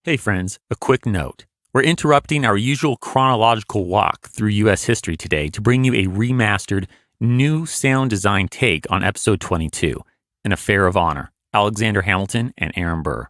Hey friends, a quick note. We're interrupting our usual chronological walk through U.S. history today to bring you a remastered, new sound design take on episode 22, An Affair of Honor, Alexander Hamilton and Aaron Burr.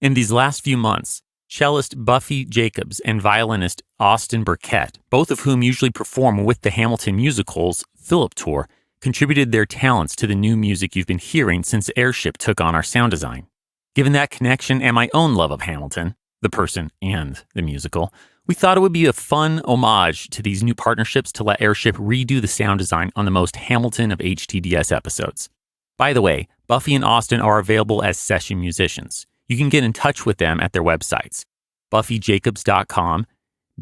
In these last few months, cellist Buffi Jacobs and violinist Austin Burket, both of whom usually perform with the Hamilton musical's Philip Tour, contributed their talents to the new music you've been hearing since Airship took on our sound design. Given that connection and my own love of Hamilton, the person and the musical, we thought it would be a fun homage to these new partnerships to let Airship redo the sound design on the most Hamilton of HTDS episodes. By the way, Buffi and Austin are available as session musicians. You can get in touch with them at their websites, buffijacobs.com,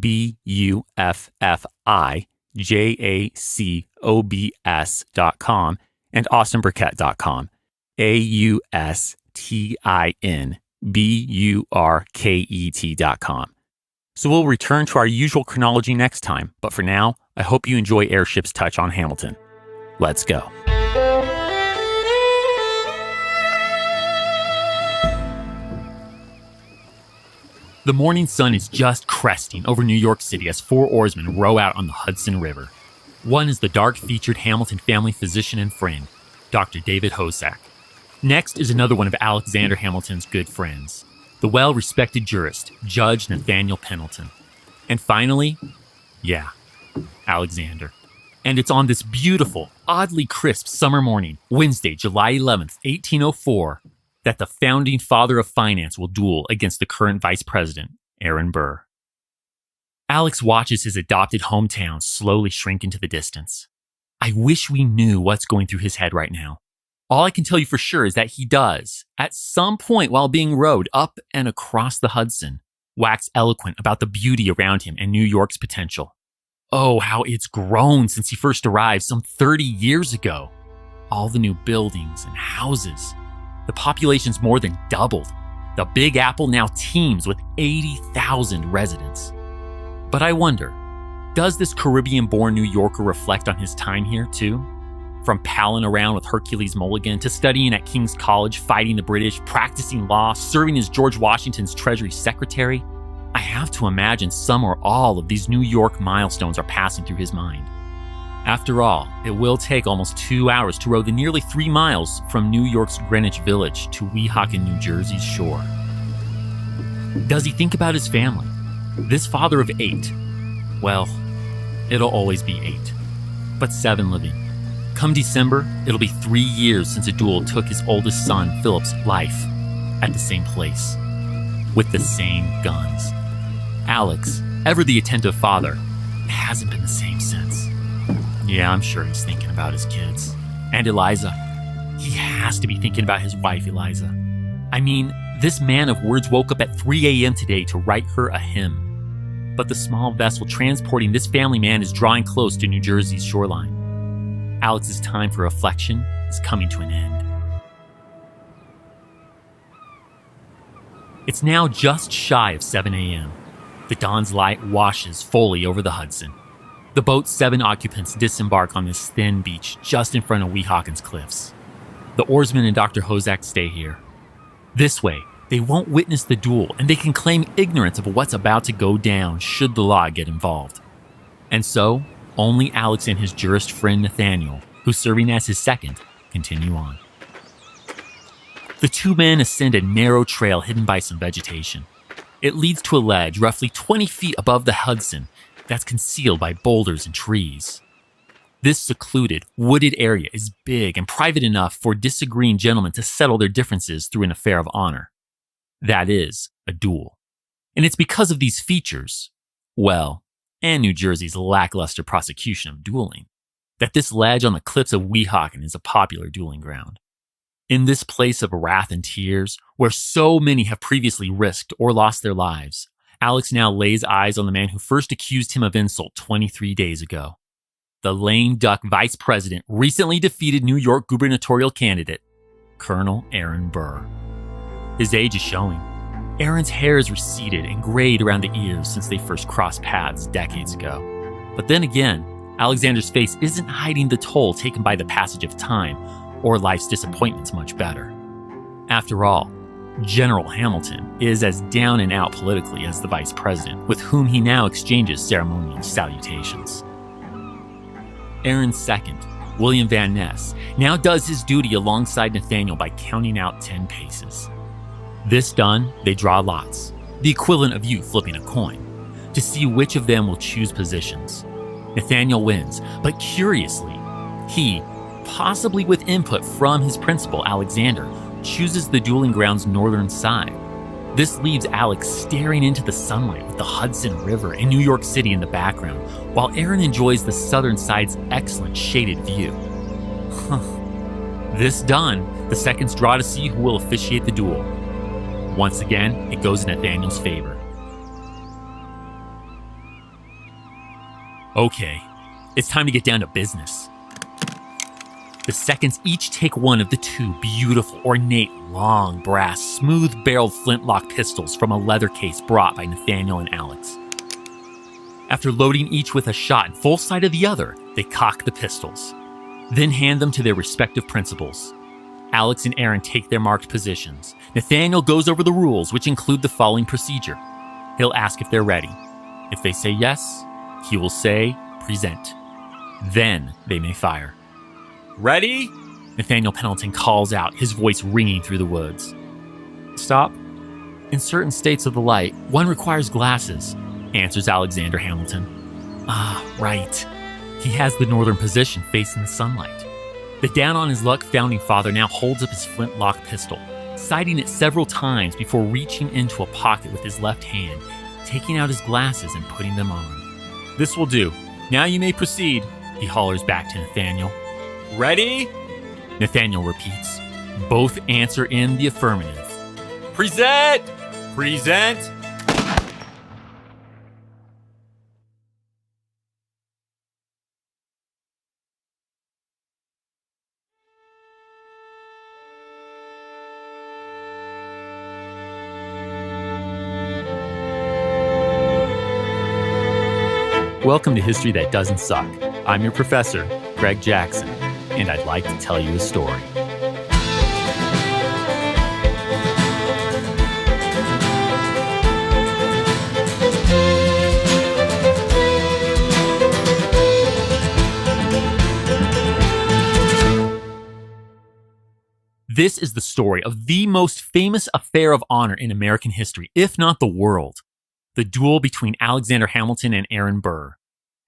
BUFFIJACOBS.com, and austinburket.com, AUSTINBURKET.com. So we'll return to our usual chronology next time, but for now, I hope you enjoy Airship's touch on Hamilton. Let's go. The morning sun is just cresting over New York City as four oarsmen row out on the Hudson River. One is the dark-featured Hamilton family physician and friend, Dr. David Hosack. Next is another one of Alexander Hamilton's good friends, the well-respected jurist, Judge Nathaniel Pendleton. And finally, Alexander. And it's on this beautiful, oddly crisp summer morning, Wednesday, July 11th, 1804, that the founding father of finance will duel against the current vice president, Aaron Burr. Alex watches his adopted hometown slowly shrink into the distance. I wish we knew what's going through his head right now. All I can tell you for sure is that he does, at some point while being rowed up and across the Hudson, wax eloquent about the beauty around him and New York's potential. Oh, how it's grown since he first arrived some 30 years ago. All the new buildings and houses. The population's more than doubled. The Big Apple now teems with 80,000 residents. But I wonder, does this Caribbean-born New Yorker reflect on his time here too? From palling around with Hercules Mulligan to studying at King's College, fighting the British, practicing law, serving as George Washington's Treasury Secretary, I have to imagine some or all of these New York milestones are passing through his mind. After all, it will take almost 2 hours to row the nearly 3 miles from New York's Greenwich Village to Weehawken, New Jersey's shore. Does he think about his family? This father of 8. Well, it'll always be 8, but 7 living. Come December, it'll be 3 years since a duel took his oldest son, Philip's, life at the same place, with the same guns. Alex, ever the attentive father, hasn't been the same since. Yeah, I'm sure he's thinking about his kids. And Eliza. He has to be thinking about his wife, Eliza. I mean, this man of words woke up at 3 a.m. today to write her a hymn. But the small vessel transporting this family man is drawing close to New Jersey's shoreline. Alex's time for reflection is coming to an end. It's now just shy of 7 a.m. The dawn's light washes fully over the Hudson. The boat's 7 occupants disembark on this thin beach just in front of Weehawken's cliffs. The oarsmen and Dr. Hosack stay here. This way, they won't witness the duel and they can claim ignorance of what's about to go down should the law get involved. And so, only Alex and his jurist friend Nathaniel, who's serving as his second, continue on. The two men ascend a narrow trail hidden by some vegetation. It leads to a ledge roughly 20 feet above the Hudson that's concealed by boulders and trees. This secluded, wooded area is big and private enough for disagreeing gentlemen to settle their differences through an affair of honor. That is, a duel. And it's because of these features, and New Jersey's lackluster prosecution of dueling, that this ledge on the cliffs of Weehawken is a popular dueling ground. In this place of wrath and tears, where so many have previously risked or lost their lives, Alex now lays eyes on the man who first accused him of insult 23 days ago. The lame duck vice president recently defeated New York gubernatorial candidate, Colonel Aaron Burr. His age is showing. Aaron's hair is receded and grayed around the ears since they first crossed paths decades ago. But then again, Alexander's face isn't hiding the toll taken by the passage of time or life's disappointments much better. After all, General Hamilton is as down and out politically as the vice president, with whom he now exchanges ceremonial salutations. Aaron's second, William Van Ness, now does his duty alongside Nathaniel by counting out 10 paces. This done, they draw lots, the equivalent of you flipping a coin, to see which of them will choose positions. Nathaniel wins, but curiously, he, possibly with input from his principal, Alexander, chooses the dueling ground's northern side. This leaves Alex staring into the sunlight with the Hudson River and New York City in the background, while Aaron enjoys the southern side's excellent shaded view. This done, the seconds draw to see who will officiate the duel. Once again, it goes in Nathaniel's favor. Okay, it's time to get down to business. The seconds each take one of the two beautiful, ornate, long, brass, smooth-barreled flintlock pistols from a leather case brought by Nathaniel and Alex. After loading each with a shot in full sight of the other, they cock the pistols, then hand them to their respective principals. Alex and Aaron take their marked positions. Nathaniel goes over the rules, which include the following procedure. He'll ask if they're ready. If they say yes, he will say, "Present." Then they may fire. "Ready?" Nathaniel Pendleton calls out, his voice ringing through the woods. "Stop. In certain states of the light, one requires glasses," answers Alexander Hamilton. "Ah, right. He has the northern position facing the sunlight." The down-on-his-luck founding father now holds up his flintlock pistol, sighting it several times before reaching into a pocket with his left hand, taking out his glasses and putting them on. "This will do. Now you may proceed," he hollers back to Nathaniel. "Ready?" Nathaniel repeats. Both answer in the affirmative. "Present! Present!" Welcome to History That Doesn't Suck. I'm your professor, Greg Jackson, and I'd like to tell you a story. This is the story of the most famous affair of honor in American history, if not the world. The duel between Alexander Hamilton and Aaron Burr.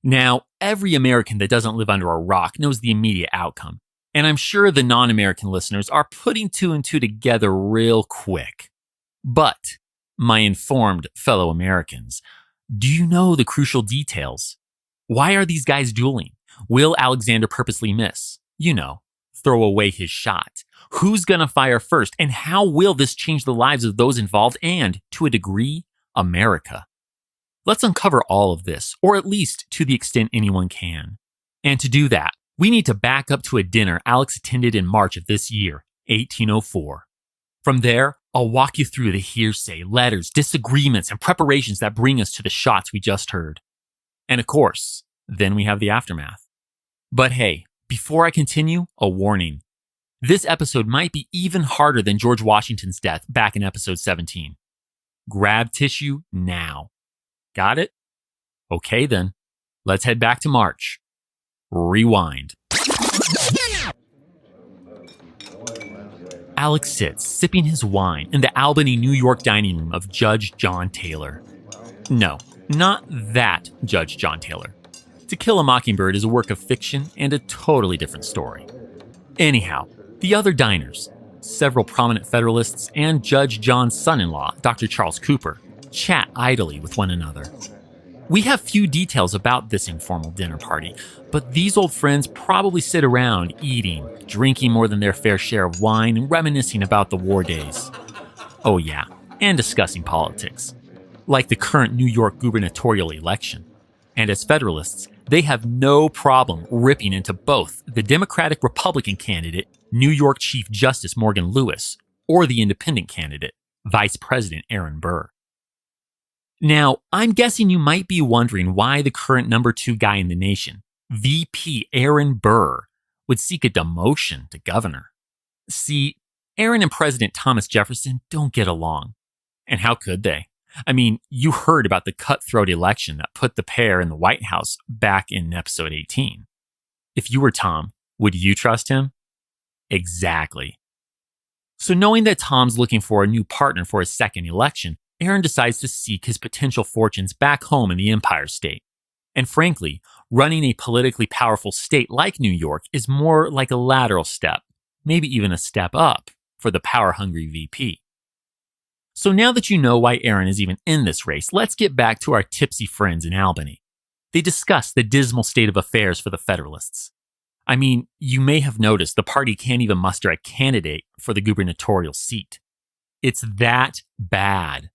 Now, every American that doesn't live under a rock knows the immediate outcome, and I'm sure the non-American listeners are putting two and two together real quick. But, my informed fellow Americans, do you know the crucial details? Why are these guys dueling? Will Alexander purposely miss? You know, throw away his shot. Who's gonna fire first, and how will this change the lives of those involved and, to a degree, America? Let's uncover all of this, or at least to the extent anyone can. And to do that, we need to back up to a dinner Alex attended in March of this year, 1804. From there, I'll walk you through the hearsay, letters, disagreements, and preparations that bring us to the shots we just heard. And of course, then we have the aftermath. But hey, before I continue, a warning. This episode might be even harder than George Washington's death back in episode 17. Grab tissue now. Got it? Okay then, let's head back to March. Rewind. Alex sits, sipping his wine in the Albany, New York dining room of Judge John Taylor. No, not that Judge John Taylor. To Kill a Mockingbird is a work of fiction and a totally different story. Anyhow, the other diners, several prominent Federalists and Judge John's son-in-law, Dr. Charles Cooper, chat idly with one another. We have few details about this informal dinner party, but these old friends probably sit around eating, drinking more than their fair share of wine, and reminiscing about the war days. Oh yeah, and discussing politics, like the current New York gubernatorial election. And as Federalists, they have no problem ripping into both the Democratic-Republican candidate, New York Chief Justice Morgan Lewis, or the independent candidate, Vice President Aaron Burr. Now, I'm guessing you might be wondering why the current number 2 guy in the nation, VP Aaron Burr, would seek a demotion to governor. See, Aaron and President Thomas Jefferson don't get along. And how could they? I mean, you heard about the cutthroat election that put the pair in the White House back in episode 18. If you were Tom, would you trust him? Exactly. So knowing that Tom's looking for a new partner for his second election, Aaron decides to seek his potential fortunes back home in the Empire State. And frankly, running a politically powerful state like New York is more like a lateral step, maybe even a step up, for the power-hungry VP. So now that you know why Aaron is even in this race, let's get back to our tipsy friends in Albany. They discuss the dismal state of affairs for the Federalists. I mean, you may have noticed the party can't even muster a candidate for the gubernatorial seat. It's that bad.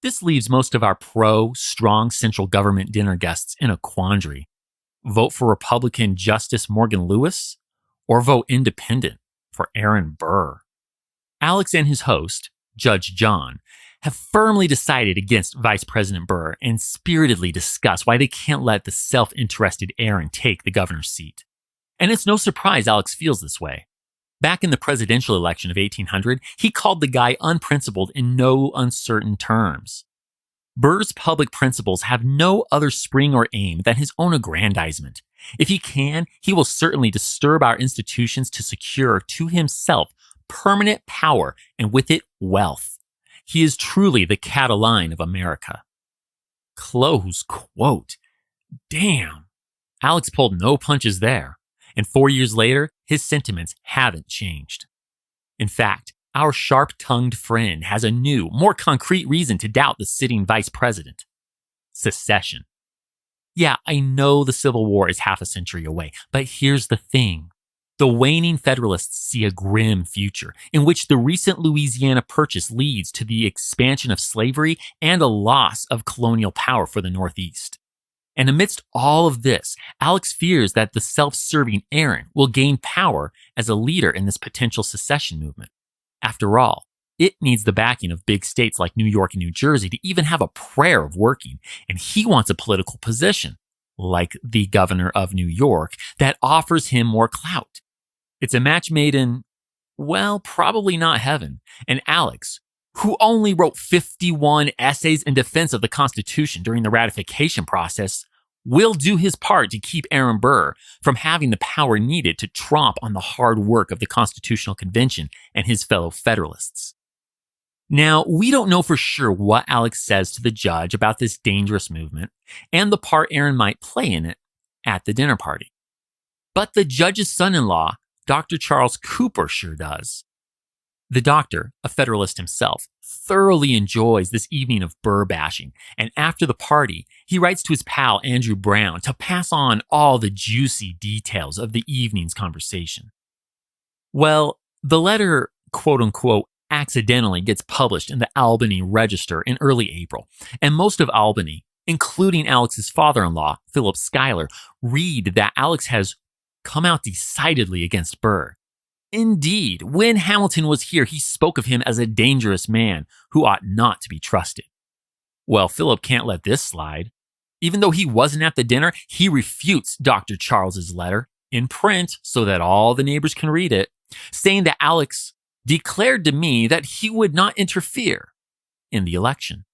This leaves most of our pro-strong central government dinner guests in a quandary. Vote for Republican Justice Morgan Lewis or vote independent for Aaron Burr. Alex and his host, Judge John, have firmly decided against Vice President Burr and spiritedly discuss why they can't let the self-interested Aaron take the governor's seat. And it's no surprise Alex feels this way. Back in the presidential election of 1800, he called the guy unprincipled in no uncertain terms. Burr's public principles have no other spring or aim than his own aggrandizement. If he can, he will certainly disturb our institutions to secure to himself permanent power and with it wealth. He is truly the Catiline of America. Close quote. Damn. Alex pulled no punches there. And 4 years later, his sentiments haven't changed. In fact, our sharp-tongued friend has a new, more concrete reason to doubt the sitting vice president. Secession. Yeah, I know the Civil War is half a century away, but here's the thing. The waning Federalists see a grim future in which the recent Louisiana Purchase leads to the expansion of slavery and a loss of colonial power for the Northeast. And amidst all of this, Alex fears that the self-serving Aaron will gain power as a leader in this potential secession movement. After all, it needs the backing of big states like New York and New Jersey to even have a prayer of working, and he wants a political position, like the governor of New York, that offers him more clout. It's a match made in, well, probably not heaven. And Alex, who only wrote 51 essays in defense of the Constitution during the ratification process, will do his part to keep Aaron Burr from having the power needed to tromp on the hard work of the Constitutional Convention and his fellow Federalists. Now, we don't know for sure what Alex says to the judge about this dangerous movement and the part Aaron might play in it at the dinner party. But the judge's son-in-law, Dr. Charles Cooper, sure does. The doctor, a Federalist himself, thoroughly enjoys this evening of Burr bashing, and after the party, he writes to his pal Andrew Brown to pass on all the juicy details of the evening's conversation. Well, the letter, quote-unquote, accidentally gets published in the Albany Register in early April, and most of Albany, including Alex's father-in-law, Philip Schuyler, read that Alex has come out decidedly against Burr. Indeed, when Hamilton was here, he spoke of him as a dangerous man who ought not to be trusted. Well, Philip can't let this slide. Even though he wasn't at the dinner, he refutes Dr. Charles's letter in print so that all the neighbors can read it, saying that Alex declared to me that he would not interfere in the election.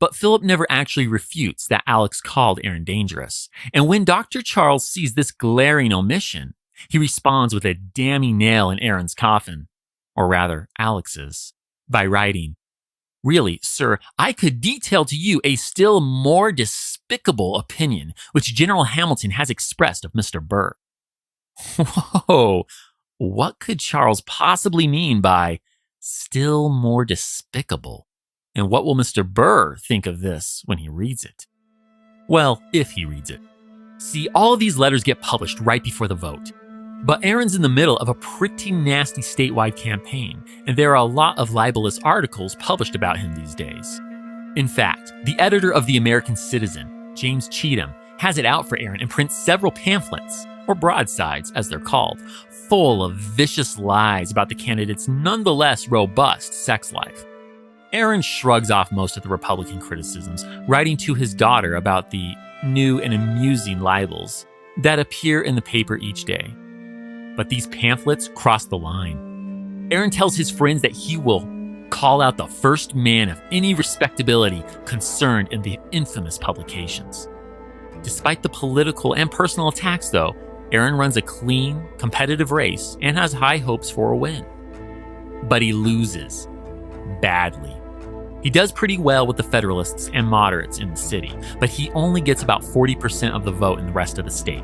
But Philip never actually refutes that Alex called Aaron dangerous. And when Dr. Charles sees this glaring omission, he responds with a damning nail in Aaron's coffin, or rather, Alex's, by writing, "Really, sir, I could detail to you a still more despicable opinion which General Hamilton has expressed of Mr. Burr." Whoa, what could Charles possibly mean by still more despicable? And what will Mr. Burr think of this when he reads it? Well, if he reads it. See, all of these letters get published right before the vote. But Aaron's in the middle of a pretty nasty statewide campaign, and there are a lot of libelous articles published about him these days. In fact, the editor of the American Citizen, James Cheatham, has it out for Aaron and prints several pamphlets, or broadsides as they're called, full of vicious lies about the candidate's nonetheless robust sex life. Aaron shrugs off most of the Republican criticisms, writing to his daughter about the new and amusing libels that appear in the paper each day. But these pamphlets cross the line. Aaron tells his friends that he will call out the first man of any respectability concerned in the infamous publications. Despite the political and personal attacks, though, Aaron runs a clean, competitive race and has high hopes for a win. But he loses. Badly. He does pretty well with the Federalists and moderates in the city, but he only gets about 40% of the vote in the rest of the state.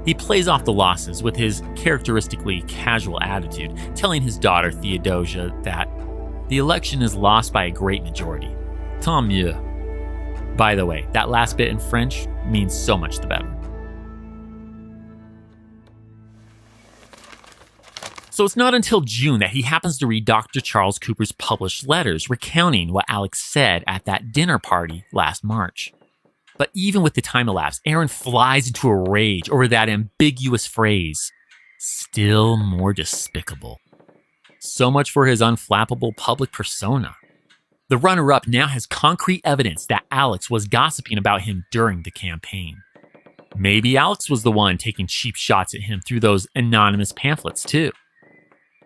He plays off the losses with his characteristically casual attitude, telling his daughter Theodosia that the election is lost by a great majority. Tant mieux. By the way, that last bit in French means so much the better. So it's not until June that he happens to read Dr. Charles Cooper's published letters recounting what Alex said at that dinner party last March. But even with the time elapsed, Aaron flies into a rage over that ambiguous phrase, still more despicable. So much for his unflappable public persona. The runner-up now has concrete evidence that Alex was gossiping about him during the campaign. Maybe Alex was the one taking cheap shots at him through those anonymous pamphlets too.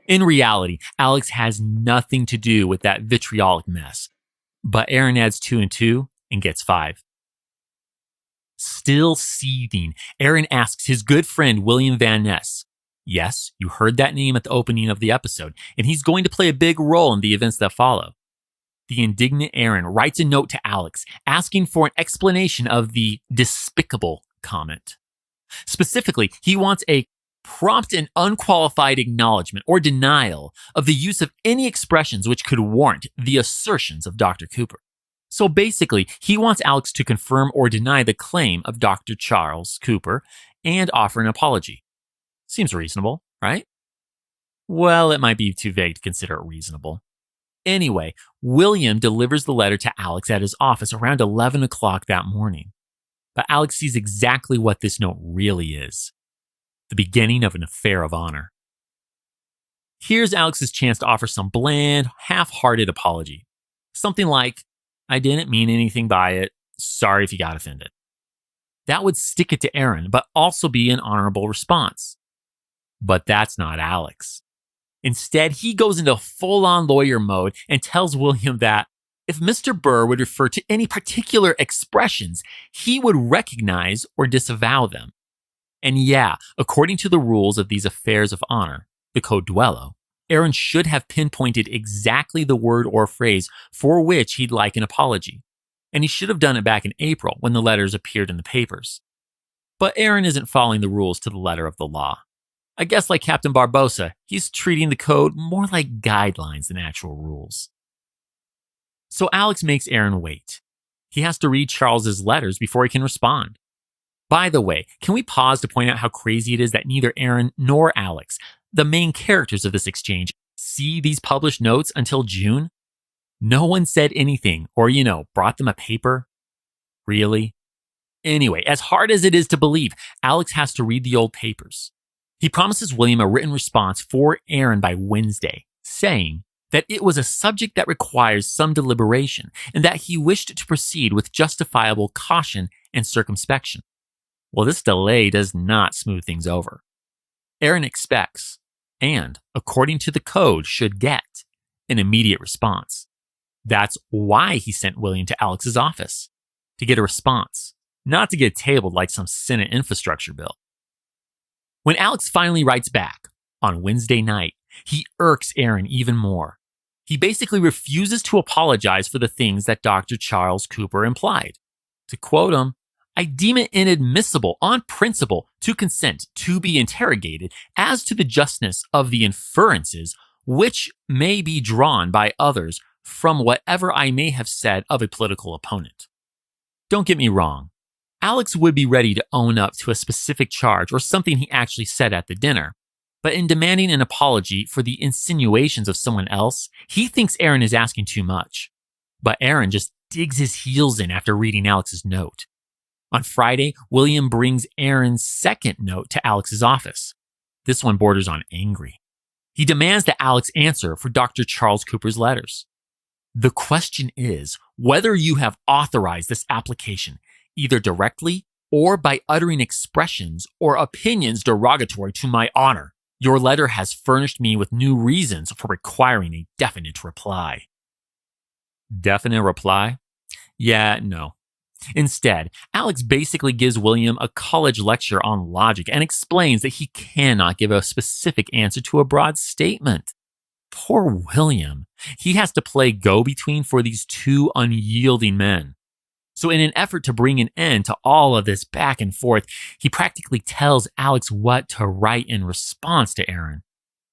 In reality, Alex has nothing to do with that vitriolic mess. But Aaron adds 2 and 2 and gets 5. Still seething, Aaron asks his good friend William Van Ness. Yes, you heard that name at the opening of the episode, and he's going to play a big role in the events that follow. The indignant Aaron writes a note to Alex asking for an explanation of the despicable comment. Specifically, he wants a prompt and unqualified acknowledgement or denial of the use of any expressions which could warrant the assertions of Dr. Cooper. So basically, he wants Alex to confirm or deny the claim of Dr. Charles Cooper and offer an apology. Seems reasonable, right? Well, it might be too vague to consider it reasonable. Anyway, William delivers the letter to Alex at his office around 11 o'clock that morning. But Alex sees exactly what this note really is. The beginning of an affair of honor. Here's Alex's chance to offer some bland, half-hearted apology. Something like, I didn't mean anything by it. Sorry if you got offended. That would stick it to Aaron, but also be an honorable response. But that's not Alex. Instead, he goes into full-on lawyer mode and tells William that if Mr. Burr would refer to any particular expressions, he would recognize or disavow them. And yeah, according to the rules of these affairs of honor, the Code Duello, Aaron should have pinpointed exactly the word or phrase for which he'd like an apology. And he should have done it back in April when the letters appeared in the papers. But Aaron isn't following the rules to the letter of the law. I guess like Captain Barbossa, he's treating the code more like guidelines than actual rules. So Alex makes Aaron wait. He has to read Charles's letters before he can respond. By the way, can we pause to point out how crazy it is that neither Aaron nor Alex, the main characters of this exchange, see these published notes until June? No one said anything or, brought them a paper? Really? Anyway, as hard as it is to believe, Alex has to read the old papers. He promises William a written response for Aaron by Wednesday, saying that it was a subject that requires some deliberation and that he wished to proceed with justifiable caution and circumspection. Well, this delay does not smooth things over. Aaron expects, and according to the code, should get an immediate response. That's why he sent William to Alex's office, to get a response, not to get tabled like some Senate infrastructure bill. When Alex finally writes back, on Wednesday night, he irks Aaron even more. He basically refuses to apologize for the things that Dr. Charles Cooper implied. To quote him, I deem it inadmissible on principle to consent to be interrogated as to the justness of the inferences which may be drawn by others from whatever I may have said of a political opponent. Don't get me wrong. Alex would be ready to own up to a specific charge or something he actually said at the dinner. But in demanding an apology for the insinuations of someone else, he thinks Aaron is asking too much. But Aaron just digs his heels in after reading Alex's note. On Friday, William brings Aaron's second note to Alex's office. This one borders on angry. He demands that Alex answer for Dr. Charles Cooper's letters. The question is whether you have authorized this application, either directly or by uttering expressions or opinions derogatory to my honor, Your letter has furnished me with new reasons for requiring a definite reply. Definite reply? Yeah, no. Instead, Alex basically gives William a college lecture on logic and explains that he cannot give a specific answer to a broad statement. Poor William. He has to play go-between for these two unyielding men. So in an effort to bring an end to all of this back and forth, he practically tells Alex what to write in response to Aaron.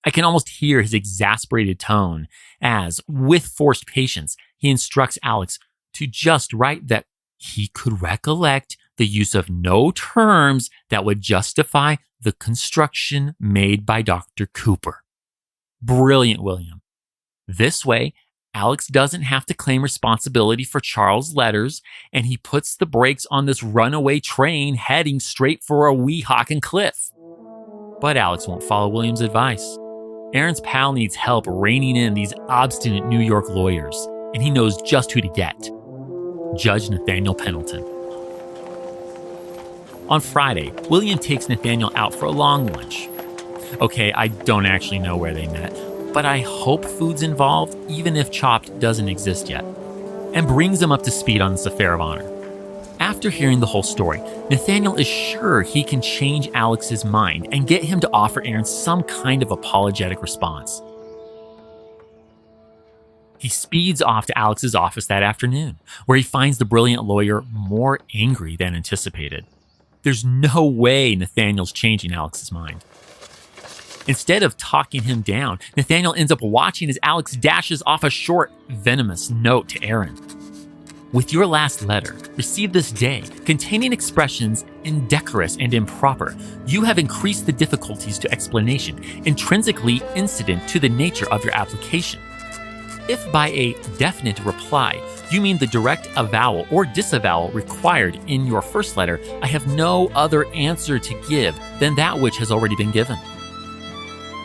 I can almost hear his exasperated tone as, with forced patience, he instructs Alex to just write that he could recollect the use of no terms that would justify the construction made by Dr. Cooper. Brilliant, William. This way, Alex doesn't have to claim responsibility for Charles' letters, and he puts the brakes on this runaway train heading straight for a Weehawken cliff. But Alex won't follow William's advice. Aaron's pal needs help reining in these obstinate New York lawyers, and he knows just who to get. Judge Nathaniel Pendleton. On Friday, William takes Nathaniel out for a long lunch. Okay, I don't actually know where they met, but I hope food's involved, even if Chopped doesn't exist yet, and brings him up to speed on this affair of honor. After hearing the whole story, Nathaniel is sure he can change Alex's mind and get him to offer Aaron some kind of apologetic response. He speeds off to Alex's office that afternoon, where he finds the brilliant lawyer more angry than anticipated. There's no way Nathaniel's changing Alex's mind. Instead of talking him down, Nathaniel ends up watching as Alex dashes off a short, venomous note to Aaron. With your last letter, received this day, containing expressions indecorous and improper, you have increased the difficulties to explanation, intrinsically incident to the nature of your application. If by a definite reply, you mean the direct avowal or disavowal required in your first letter, I have no other answer to give than that which has already been given.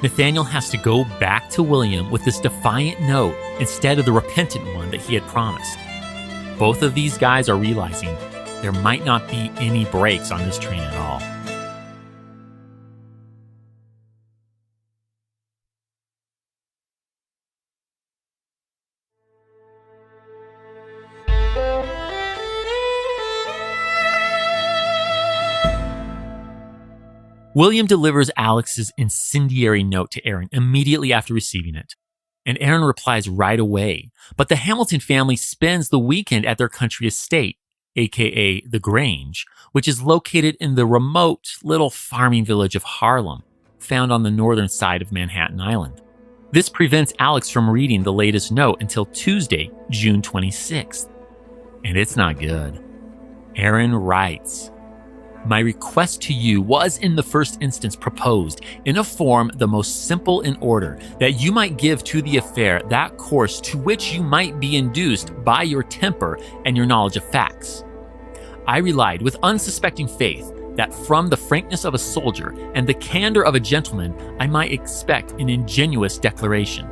Nathaniel has to go back to William with this defiant note instead of the repentant one that he had promised. Both of these guys are realizing there might not be any brakes on this train at all. William delivers Alex's incendiary note to Aaron immediately after receiving it, and Aaron replies right away. But the Hamilton family spends the weekend at their country estate, aka the Grange, which is located in the remote little farming village of Harlem, found on the northern side of Manhattan Island. This prevents Alex from reading the latest note until Tuesday, June 26th. And it's not good. Aaron writes, my request to you was in the first instance proposed in a form the most simple in order, that you might give to the affair that course to which you might be induced by your temper and your knowledge of facts. I relied with unsuspecting faith that from the frankness of a soldier and the candor of a gentleman I might expect an ingenuous declaration.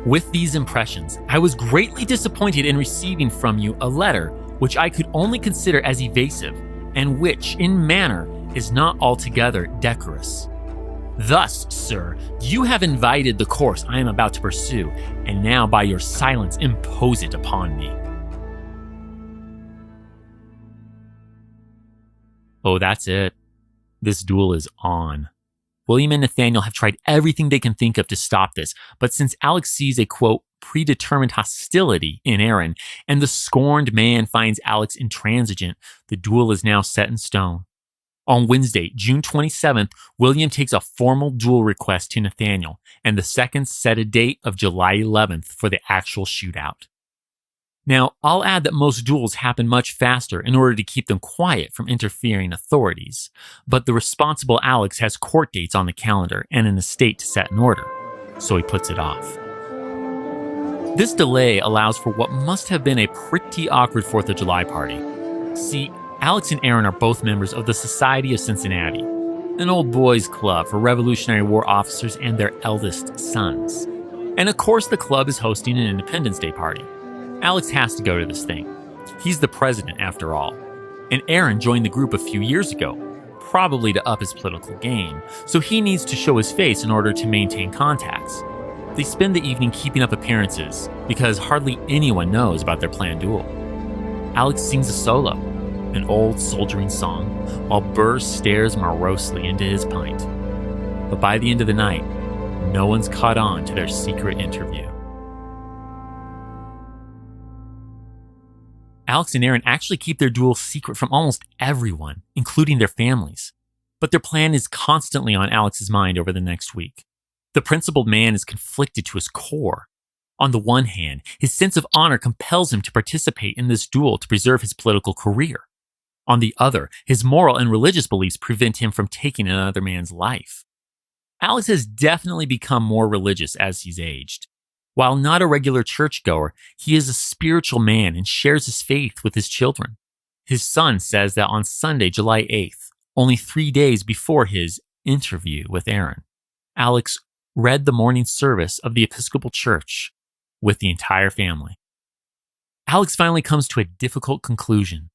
With these impressions, I was greatly disappointed in receiving from you a letter which I could only consider as evasive, and which, in manner, is not altogether decorous. Thus, sir, you have invited the course I am about to pursue, and now by your silence impose it upon me. Oh, that's it. This duel is on. William and Nathaniel have tried everything they can think of to stop this, but since Alex sees a, quote, predetermined hostility in Aaron, and the scorned man finds Alex intransigent, the duel is now set in stone. On Wednesday, June 27th, William takes a formal duel request to Nathaniel, and the seconds set a date of July 11th for the actual shootout. Now, I'll add that most duels happen much faster in order to keep them quiet from interfering authorities, but the responsible Alex has court dates on the calendar and an estate to set in order, so he puts it off. This delay allows for what must have been a pretty awkward 4th of July party. See, Alex and Aaron are both members of the Society of Cincinnati, an old boys club for Revolutionary War officers and their eldest sons. And of course the club is hosting an Independence Day party. Alex has to go to this thing. He's the president after all. And Aaron joined the group a few years ago, probably to up his political game, so he needs to show his face in order to maintain contacts. They spend the evening keeping up appearances, because hardly anyone knows about their planned duel. Alex sings a solo, an old soldiering song, while Burr stares morosely into his pint. But by the end of the night, no one's caught on to their secret interview. Alex and Aaron actually keep their duel secret from almost everyone, including their families. But their plan is constantly on Alex's mind over the next week. The principled man is conflicted to his core. On the one hand, his sense of honor compels him to participate in this duel to preserve his political career. On the other, his moral and religious beliefs prevent him from taking another man's life. Alex has definitely become more religious as he's aged. While not a regular churchgoer, he is a spiritual man and shares his faith with his children. His son says that on Sunday, July 8th, only 3 days before his interview with Aaron, Alex read the morning service of the Episcopal Church with the entire family. Alex finally comes to a difficult conclusion.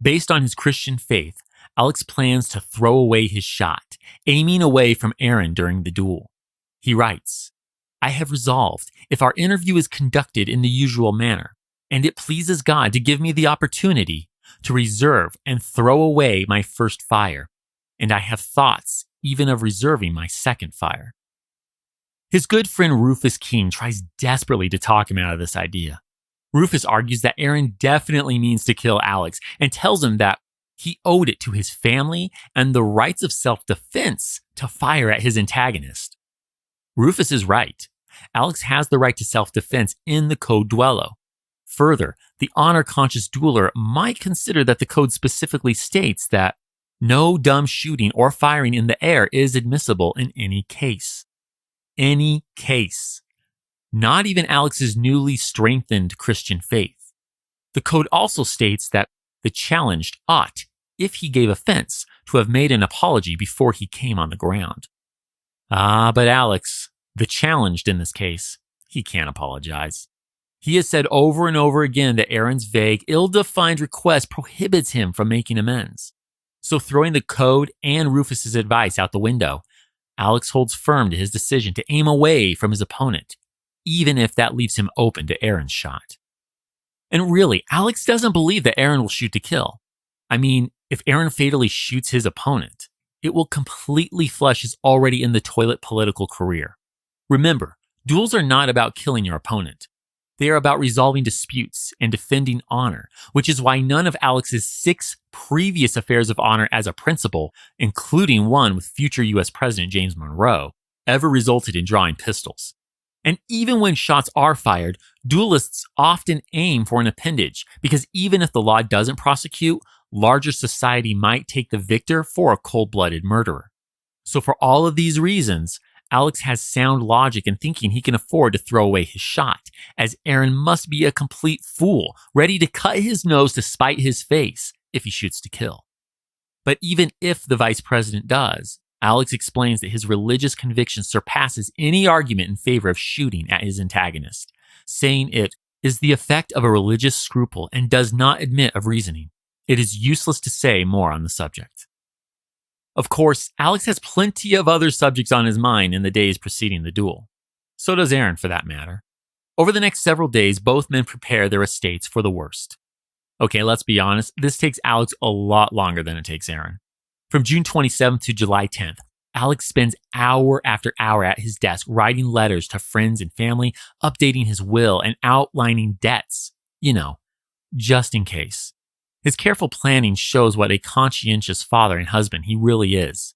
Based on his Christian faith, Alex plans to throw away his shot, aiming away from Aaron during the duel. He writes, "I have resolved, if our interview is conducted in the usual manner, and it pleases God to give me the opportunity, to reserve and throw away my first fire, and I have thoughts even of reserving my second fire." His good friend Rufus King tries desperately to talk him out of this idea. Rufus argues that Aaron definitely means to kill Alex and tells him that he owed it to his family and the rights of self-defense to fire at his antagonist. Rufus is right. Alex has the right to self-defense in the code Duello. Further, the honor-conscious dueler might consider that the code specifically states that no dumb shooting or firing in the air is admissible in any case. Any case. Not even Alex's newly strengthened Christian faith. The code also states that the challenged ought, if he gave offense, to have made an apology before he came on the ground. But Alex, the challenged in this case, he can't apologize. He has said over and over again that Aaron's vague, ill-defined request prohibits him from making amends. So throwing the code and Rufus's advice out the window, Alex holds firm to his decision to aim away from his opponent, even if that leaves him open to Aaron's shot. And really, Alex doesn't believe that Aaron will shoot to kill. I mean, if Aaron fatally shoots his opponent, it will completely flush his already in the toilet political career. Remember, duels are not about killing your opponent. They are about resolving disputes and defending honor, which is why none of Alex's 6 previous affairs of honor as a principal, including one with future US President James Monroe, ever resulted in drawing pistols. And even when shots are fired, duelists often aim for an appendage, because even if the law doesn't prosecute, larger society might take the victor for a cold-blooded murderer. So for all of these reasons, Alex has sound logic in thinking he can afford to throw away his shot, as Aaron must be a complete fool, ready to cut his nose to spite his face if he shoots to kill. But even if the vice president does, Alex explains that his religious conviction surpasses any argument in favor of shooting at his antagonist, saying it is the effect of a religious scruple and does not admit of reasoning. It is useless to say more on the subject. Of course, Alex has plenty of other subjects on his mind in the days preceding the duel. So does Aaron, for that matter. Over the next several days, both men prepare their estates for the worst. Okay, let's be honest, this takes Alex a lot longer than it takes Aaron. From June 27th to July 10th, Alex spends hour after hour at his desk writing letters to friends and family, updating his will and outlining debts. Just in case. His careful planning shows what a conscientious father and husband he really is.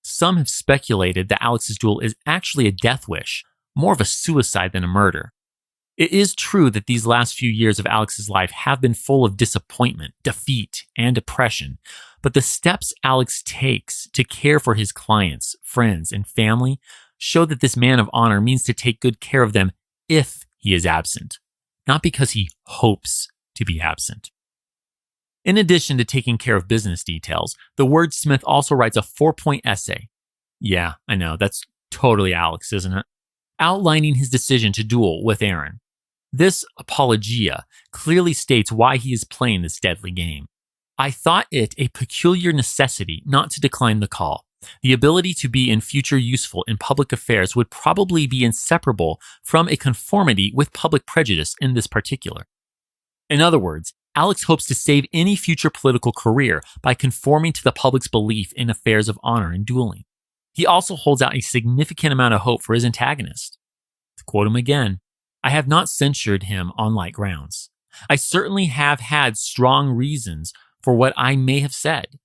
Some have speculated that Alex's duel is actually a death wish, more of a suicide than a murder. It is true that these last few years of Alex's life have been full of disappointment, defeat, and depression, but the steps Alex takes to care for his clients, friends, and family show that this man of honor means to take good care of them if he is absent, not because he hopes to be absent. In addition to taking care of business details, the wordsmith also writes a 4-point essay. Yeah, I know, that's totally Alex, isn't it? Outlining his decision to duel with Aaron. This apologia clearly states why he is playing this deadly game. I thought it a peculiar necessity not to decline the call. The ability to be in future useful in public affairs would probably be inseparable from a conformity with public prejudice in this particular. In other words, Alex hopes to save any future political career by conforming to the public's belief in affairs of honor and dueling. He also holds out a significant amount of hope for his antagonist. To quote him again, "I have not censured him on light grounds. I certainly have had strong reasons for what I may have said.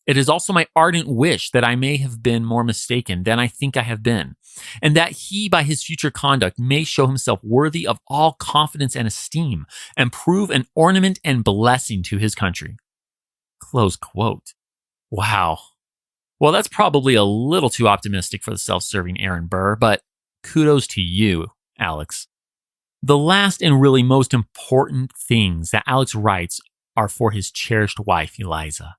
It is also my ardent wish that I may have been more mistaken than I think I have been, and that he, by his future conduct, may show himself worthy of all confidence and esteem, and prove an ornament and blessing to his country." Close quote. Wow. Well, that's probably a little too optimistic for the self-serving Aaron Burr, but kudos to you, Alex. The last and really most important things that Alex writes are for his cherished wife, Eliza.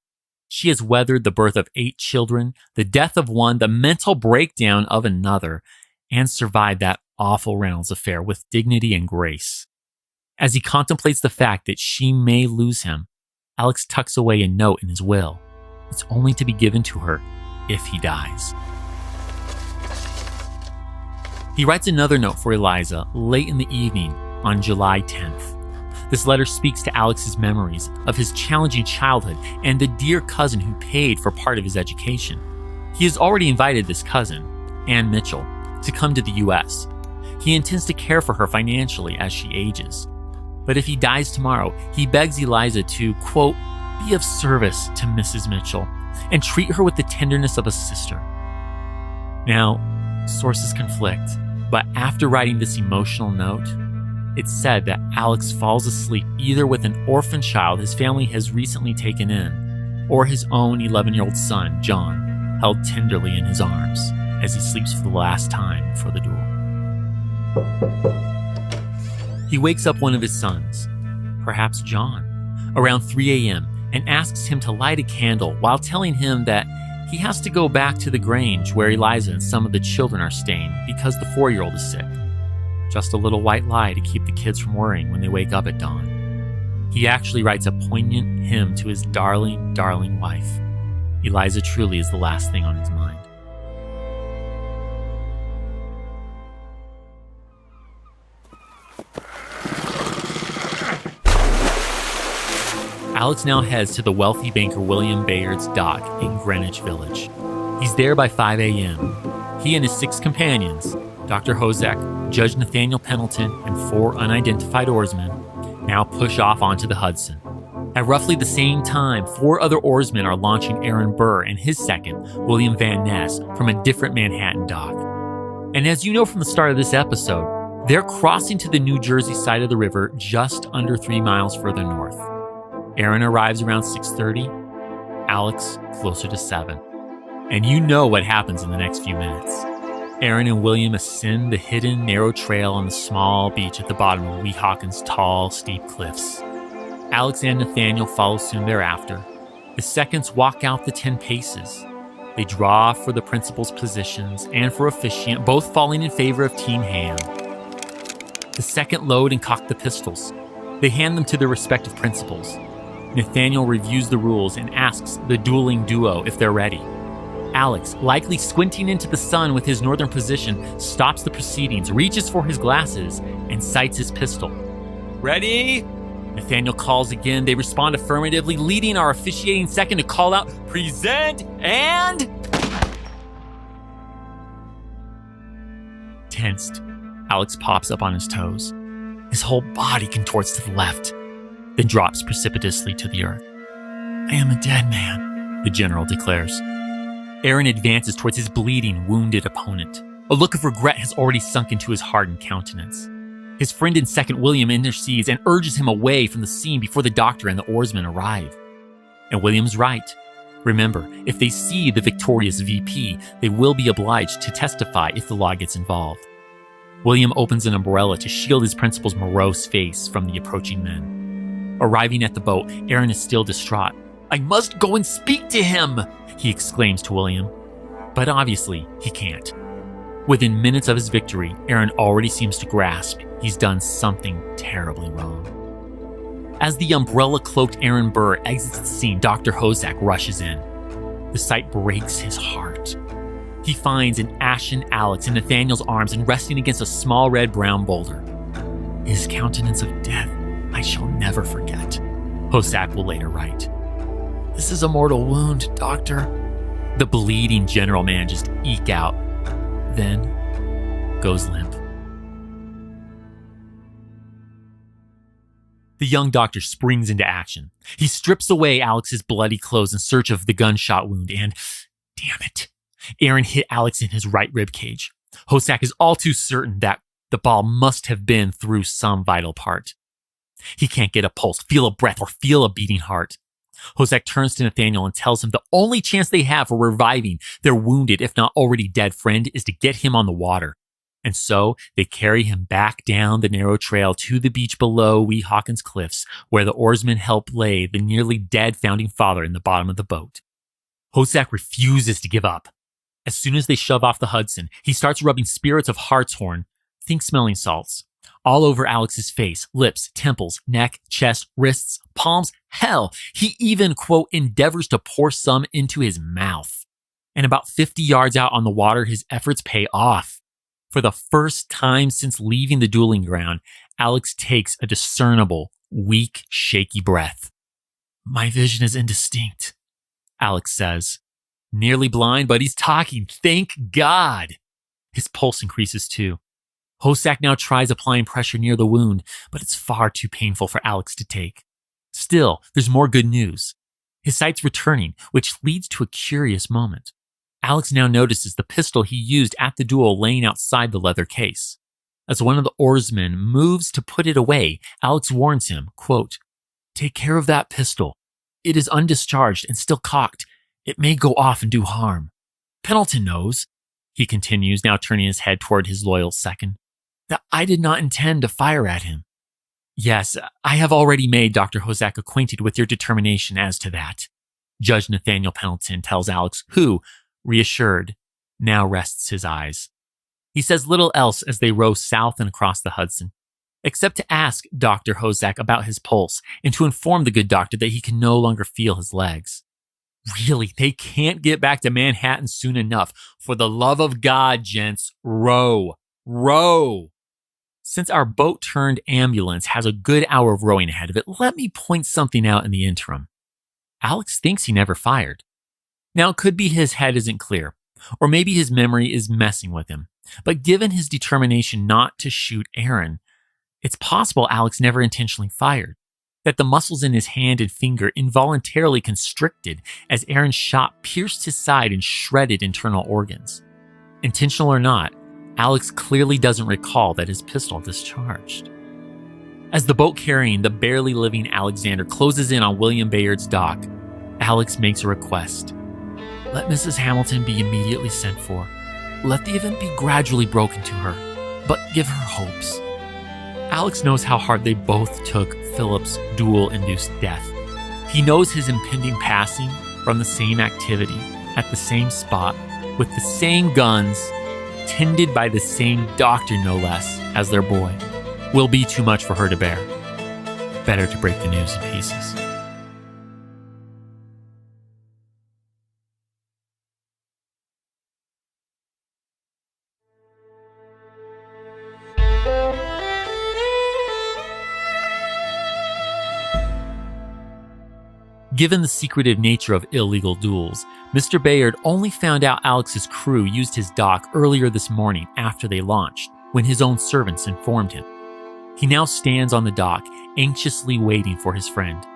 She has weathered the birth of 8 children, the death of one, the mental breakdown of another, and survived that awful Reynolds affair with dignity and grace. As he contemplates the fact that she may lose him, Alex tucks away a note in his will. It's only to be given to her if he dies. He writes another note for Eliza late in the evening on July 10th. This letter speaks to Alex's memories of his challenging childhood and the dear cousin who paid for part of his education. He has already invited this cousin, Ann Mitchell, to come to the U.S. He intends to care for her financially as she ages. But if he dies tomorrow, he begs Eliza to, quote, "be of service to Mrs. Mitchell and treat her with the tenderness of a sister." Now, sources conflict, but after writing this emotional note, it's said that Alex falls asleep either with an orphan child his family has recently taken in, or his own 11-year-old son, John, held tenderly in his arms as he sleeps for the last time before the duel. He wakes up one of his sons, perhaps John, around 3 a.m. and asks him to light a candle while telling him that he has to go back to the Grange where Eliza and some of the children are staying because the 4-year-old is sick. Just a little white lie to keep the kids from worrying when they wake up at dawn. He actually writes a poignant hymn to his darling, darling wife. Eliza truly is the last thing on his mind. Alex now heads to the wealthy banker William Bayard's dock in Greenwich Village. He's there by 5 a.m. He and his 6 companions, Dr. Hozek, Judge Nathaniel Pendleton, and 4 unidentified oarsmen, now push off onto the Hudson. At roughly the same time, 4 other oarsmen are launching Aaron Burr and his second, William Van Ness, from a different Manhattan dock. And as you know from the start of this episode, they're crossing to the New Jersey side of the river just under 3 miles further north. Aaron arrives around 6:30, Alex closer to 7. And you know what happens in the next few minutes. Aaron and William ascend the hidden, narrow trail on the small beach at the bottom of Weehawken's tall, steep cliffs. Alex and Nathaniel follow soon thereafter. The seconds walk out the 10 paces. They draw for the principal's positions and for officiant, both falling in favor of Team Ham. The second load and cock the pistols. They hand them to their respective principals. Nathaniel reviews the rules and asks the dueling duo if they're ready. Alex, likely squinting into the sun with his northern position, stops the proceedings, reaches for his glasses, and sights his pistol. "Ready?" Nathaniel calls again. They respond affirmatively, leading our officiating second to call out, "Present," and... Tensed, Alex pops up on his toes. His whole body contorts to the left, then drops precipitously to the earth. "I am a dead man," the general declares. Aaron advances towards his bleeding, wounded opponent. A look of regret has already sunk into his hardened countenance. His friend and second, William, intercedes and urges him away from the scene before the doctor and the oarsmen arrive. And William's right. Remember, if they see the victorious VP, they will be obliged to testify if the law gets involved. William opens an umbrella to shield his principal's morose face from the approaching men. Arriving at the boat, Aaron is still distraught. "I must go and speak to him," he exclaims to William. But obviously, he can't. Within minutes of his victory, Aaron already seems to grasp he's done something terribly wrong. As the umbrella-cloaked Aaron Burr exits the scene, Dr. Hozak rushes in. The sight breaks his heart. He finds an ashen Alex in Nathaniel's arms and resting against a small red-brown boulder. His countenance of death I shall never forget, Hozak will later write. This is a mortal wound, Doctor. The bleeding general man just eke out, then goes limp. The young doctor springs into action. He strips away Alex's bloody clothes in search of the gunshot wound and, damn it, Aaron hit Alex in his right rib cage. Hozak is all too certain that the ball must have been through some vital part. He can't get a pulse, feel a breath, or feel a beating heart. Hozak turns to Nathaniel and tells him the only chance they have for reviving their wounded, if not already dead friend, is to get him on the water. And so they carry him back down the narrow trail to the beach below Weehawken's cliffs, where the oarsmen help lay the nearly dead founding father in the bottom of the boat. Hozak refuses to give up. As soon as they shove off the Hudson, he starts rubbing spirits of hartshorn, think smelling salts, all over Alex's face, lips, temples, neck, chest, wrists, palms. Hell, he even, quote, endeavors to pour some into his mouth. And about 50 yards out on the water, his efforts pay off. For the first time since leaving the dueling ground, Alex takes a discernible, weak, shaky breath. My vision is indistinct, Alex says. Nearly blind, but he's talking. Thank God. His pulse increases too. Hozak now tries applying pressure near the wound, but it's far too painful for Alex to take. Still, there's more good news. His sight's returning, which leads to a curious moment. Alex now notices the pistol he used at the duel laying outside the leather case. As one of the oarsmen moves to put it away, Alex warns him, quote, take care of that pistol. It is undischarged and still cocked. It may go off and do harm. Pendleton knows, he continues, now turning his head toward his loyal second, that I did not intend to fire at him. Yes, I have already made Dr. Hozak acquainted with your determination as to that, Judge Nathaniel Pendleton tells Alex, who, reassured, now rests his eyes. He says little else as they row south and across the Hudson, except to ask Dr. Hozak about his pulse and to inform the good doctor that he can no longer feel his legs. Really, they can't get back to Manhattan soon enough. For the love of God, gents, row, row. Since our boat-turned ambulance has a good hour of rowing ahead of it, let me point something out in the interim. Alex thinks he never fired. Now, it could be his head isn't clear, or maybe his memory is messing with him. But given his determination not to shoot Aaron, it's possible Alex never intentionally fired, that the muscles in his hand and finger involuntarily constricted as Aaron's shot pierced his side and shredded internal organs. Intentional or not, Alex clearly doesn't recall that his pistol discharged. As the boat carrying the barely living Alexander closes in on William Bayard's dock, Alex makes a request. Let Mrs. Hamilton be immediately sent for. Let the event be gradually broken to her, but give her hopes. Alex knows how hard they both took Philip's duel-induced death. He knows his impending passing from the same activity, at the same spot, with the same guns, tended by the same doctor no less, as their boy, will be too much for her to bear. Better to break the news in pieces. Given the secretive nature of illegal duels, Mr. Bayard only found out Alex's crew used his dock earlier this morning after they launched, when his own servants informed him. He now stands on the dock, anxiously waiting for his friend.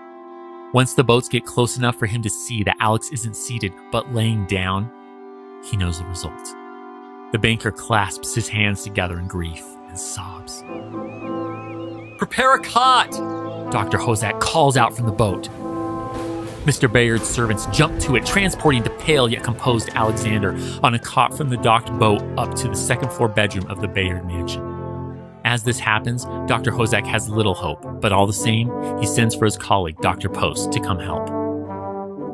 Once the boats get close enough for him to see that Alex isn't seated but laying down, he knows the result. The banker clasps his hands together in grief and sobs. Prepare a cot! Dr. Hozak calls out from the boat. Mr. Bayard's servants jump to it, transporting the pale yet composed Alexander on a cot from the docked boat up to the second-floor bedroom of the Bayard mansion. As this happens, Dr. Hozak has little hope, but all the same, he sends for his colleague, Dr. Post, to come help.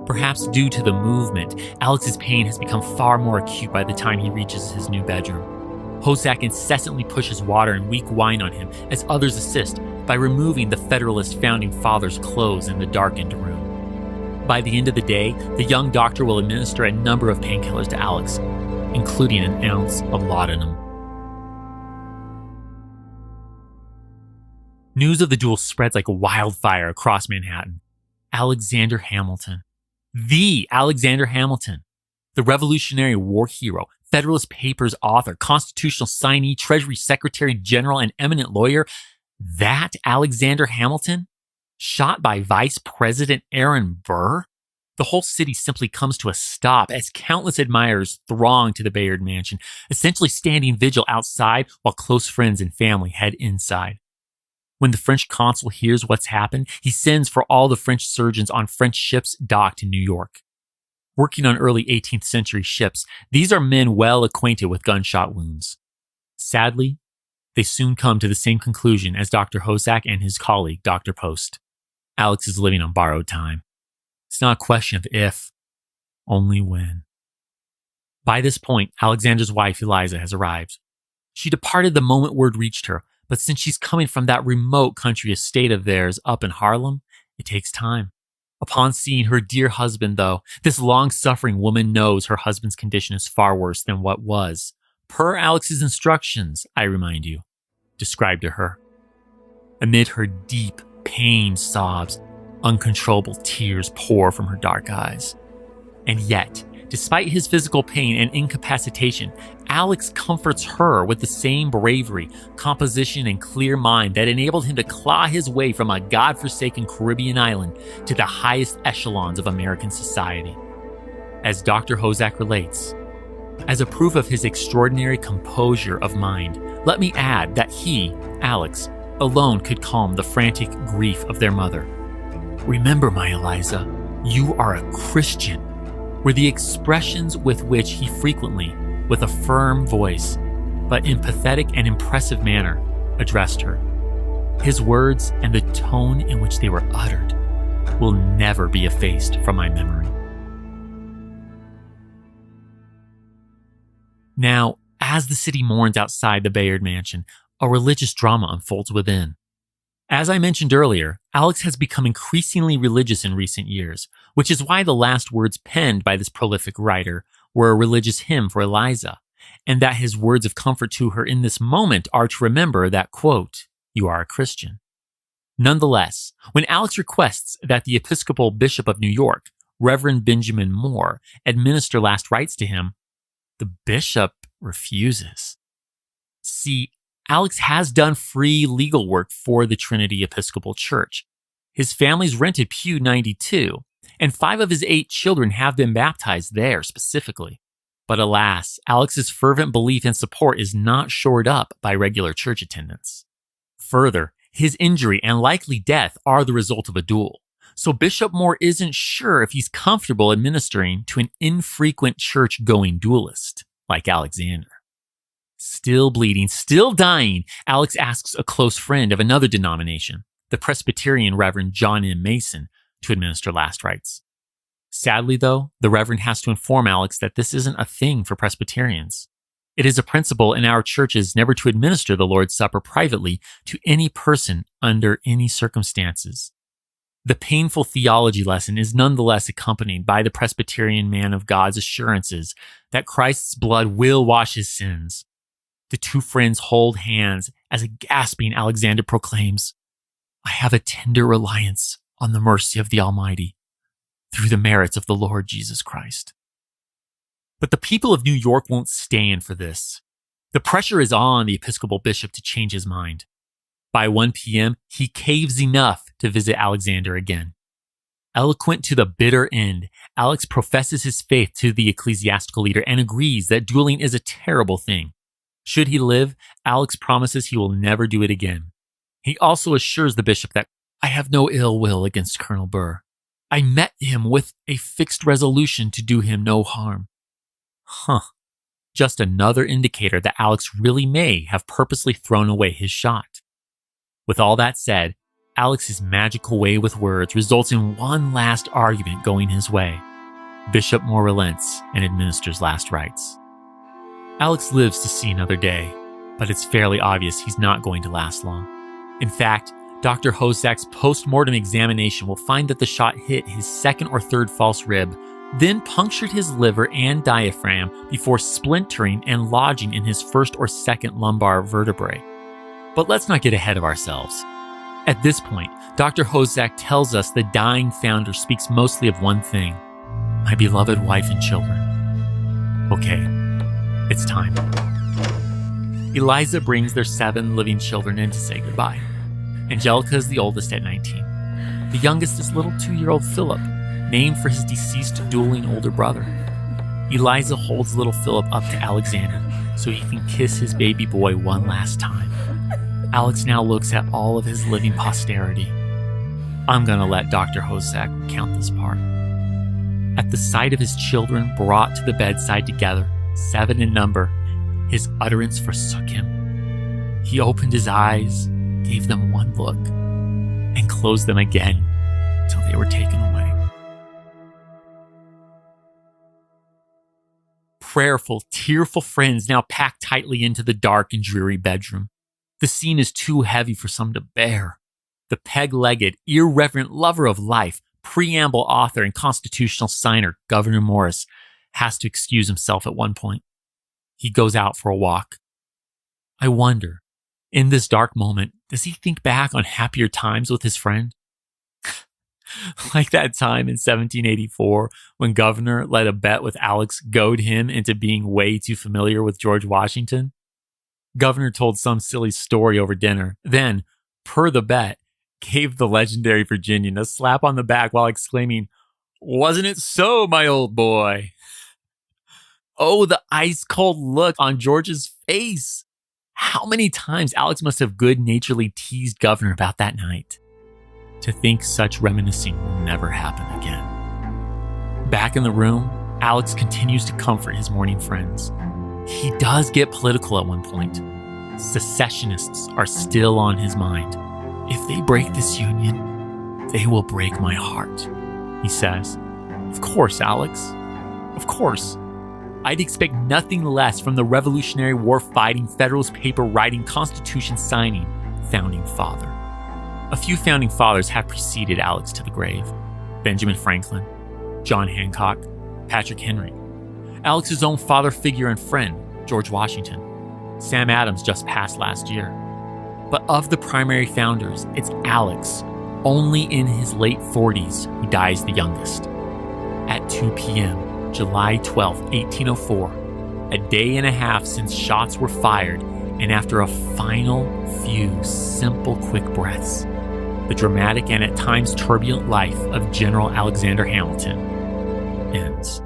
Perhaps due to the movement, Alex's pain has become far more acute by the time he reaches his new bedroom. Hozak incessantly pushes water and weak wine on him as others assist, by removing the Federalist founding fathers' clothes in the darkened room. By the end of the day, the young doctor will administer a number of painkillers to Alex, including an ounce of laudanum. News of the duel spreads like wildfire across Manhattan. Alexander Hamilton. The Alexander Hamilton. The Revolutionary War hero, Federalist Papers author, constitutional signee, Treasury Secretary General, and eminent lawyer. That Alexander Hamilton? Shot by Vice President Aaron Burr? The whole city simply comes to a stop as countless admirers throng to the Bayard Mansion, essentially standing vigil outside while close friends and family head inside. When the French consul hears what's happened, he sends for all the French surgeons on French ships docked in New York. Working on early 18th century ships, these are men well acquainted with gunshot wounds. Sadly, they soon come to the same conclusion as Dr. Hosack and his colleague, Dr. Post. Alex is living on borrowed time. It's not a question of if, only when. By this point, Alexander's wife, Eliza, has arrived. She departed the moment word reached her, but since she's coming from that remote country estate of theirs up in Harlem, it takes time. Upon seeing her dear husband, though, this long-suffering woman knows her husband's condition is far worse than what was, per Alex's instructions, I remind you, described to her. Amid her deep, pained sobs, uncontrollable tears pour from her dark eyes. And yet, despite his physical pain and incapacitation, Alex comforts her with the same bravery, composition, and clear mind that enabled him to claw his way from a godforsaken Caribbean island to the highest echelons of American society. As Dr. Hosack relates, as a proof of his extraordinary composure of mind, let me add that he, Alex, alone could calm the frantic grief of their mother. "Remember, my Eliza, you are a Christian," were the expressions with which he frequently, with a firm voice, but in pathetic and impressive manner, addressed her. His words and the tone in which they were uttered will never be effaced from my memory. Now, as the city mourns outside the Bayard Mansion, a religious drama unfolds within. As I mentioned earlier, Alex has become increasingly religious in recent years, which is why the last words penned by this prolific writer were a religious hymn for Eliza, and that his words of comfort to her in this moment are to remember that, quote, "You are a Christian." Nonetheless, when Alex requests that the Episcopal Bishop of New York, Reverend Benjamin Moore, administer last rites to him, the bishop refuses. See, Alex has done free legal work for the Trinity Episcopal Church. His family's rented Pew 92, and 5 of his 8 children have been baptized there specifically. But alas, Alex's fervent belief and support is not shored up by regular church attendance. Further, his injury and likely death are the result of a duel, so Bishop Moore isn't sure if he's comfortable administering to an infrequent church-going duelist like Alexander. Still bleeding, still dying, Alex asks a close friend of another denomination, the Presbyterian Reverend John M. Mason, to administer last rites. Sadly, though, the Reverend has to inform Alex that this isn't a thing for Presbyterians. It is a principle in our churches never to administer the Lord's Supper privately to any person under any circumstances. The painful theology lesson is nonetheless accompanied by the Presbyterian man of God's assurances that Christ's blood will wash his sins. The two friends hold hands as a gasping Alexander proclaims, "I have a tender reliance on the mercy of the Almighty through the merits of the Lord Jesus Christ." But the people of New York won't stand for this. The pressure is on the Episcopal bishop to change his mind. By 1 p.m., he caves enough to visit Alexander again. Eloquent to the bitter end, Alex professes his faith to the ecclesiastical leader and agrees that dueling is a terrible thing. Should he live, Alex promises he will never do it again. He also assures the bishop that, "I have no ill will against Colonel Burr. I met him with a fixed resolution to do him no harm." Just another indicator that Alex really may have purposely thrown away his shot. With all that said, Alex's magical way with words results in one last argument going his way. Bishop Moore relents and administers last rites. Alex lives to see another day, but it's fairly obvious he's not going to last long. In fact, Dr. Hosak's post-mortem examination will find that the shot hit his second or third false rib, then punctured his liver and diaphragm before splintering and lodging in his first or second lumbar vertebrae. But let's not get ahead of ourselves. At this point, Dr. Hosak tells us the dying founder speaks mostly of one thing: my beloved wife and children. Okay, it's time. Eliza brings their 7 living children in to say goodbye. Angelica is the oldest at 19. The youngest is little 2-year-old Philip, named for his deceased dueling older brother. Eliza holds little Philip up to Alexander so he can kiss his baby boy one last time. Alex now looks at all of his living posterity. I'm gonna let Dr. Hosak count this part. At the sight of his children brought to the bedside together, 7 in number, his utterance forsook him. He opened his eyes, gave them one look, and closed them again till they were taken away. Prayerful, tearful friends now pack tightly into the dark and dreary bedroom. The scene is too heavy for some to bear. The peg-legged, irreverent lover of life, preamble author and constitutional signer, Governor Morris, has to excuse himself at one point. He goes out for a walk. I wonder, in this dark moment, does he think back on happier times with his friend? Like that time in 1784 when Governor let a bet with Alex goad him into being way too familiar with George Washington? Governor told some silly story over dinner, then, per the bet, gave the legendary Virginian a slap on the back while exclaiming, "Wasn't it so, my old boy?" Oh, the ice-cold look on George's face. How many times Alex must have good-naturedly teased Governor about that night. To think such reminiscing will never happen again. Back in the room, Alex continues to comfort his mourning friends. He does get political at one point. Secessionists are still on his mind. If they break this union, they will break my heart, he says. Of course, Alex. Of course. I'd expect nothing less from the Revolutionary War fighting, Federalist paper writing, Constitution signing founding father. A few founding fathers have preceded Alex to the grave. Benjamin Franklin, John Hancock, Patrick Henry. Alex's own father figure and friend, George Washington. Sam Adams just passed last year. But of the primary founders, it's Alex, only in his late 40s, who dies the youngest. At 2 p.m., July 12, 1804, a day and a half since shots were fired, and after a final few simple quick breaths, the dramatic and at times turbulent life of General Alexander Hamilton ends.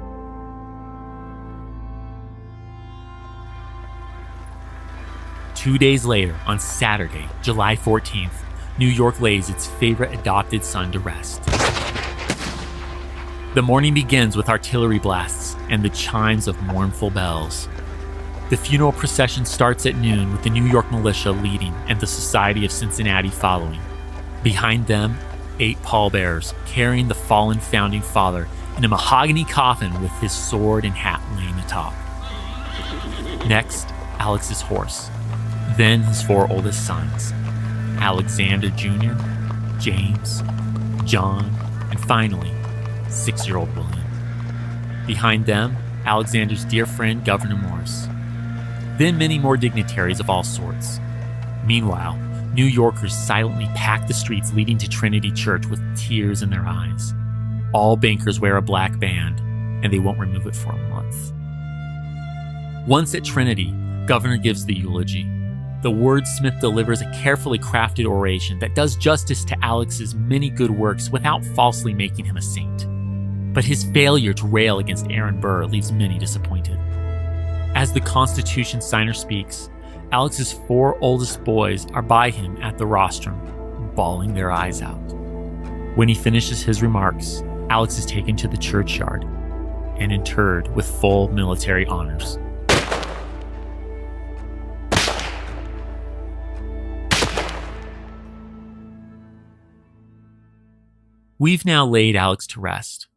Two days later, on Saturday, July 14th, New York lays its favorite adopted son to rest. The morning begins with artillery blasts and the chimes of mournful bells. The funeral procession starts at noon with the New York militia leading and the Society of Cincinnati following. Behind them, 8 pallbearers carrying the fallen founding father in a mahogany coffin with his sword and hat laying atop. Next, Alex's horse. Then his 4 oldest sons, Alexander Jr., James, John, and finally, 6-year-old William. Behind them, Alexander's dear friend, Governor Morris. Then many more dignitaries of all sorts. Meanwhile, New Yorkers silently pack the streets leading to Trinity Church with tears in their eyes. All bankers wear a black band, and they won't remove it for a month. Once at Trinity, Governor gives the eulogy. The wordsmith delivers a carefully crafted oration that does justice to Alex's many good works without falsely making him a saint. But his failure to rail against Aaron Burr leaves many disappointed. As the Constitution signer speaks, Alex's 4 oldest boys are by him at the rostrum, bawling their eyes out. When he finishes his remarks, Alex is taken to the churchyard and interred with full military honors. We've now laid Alex to rest,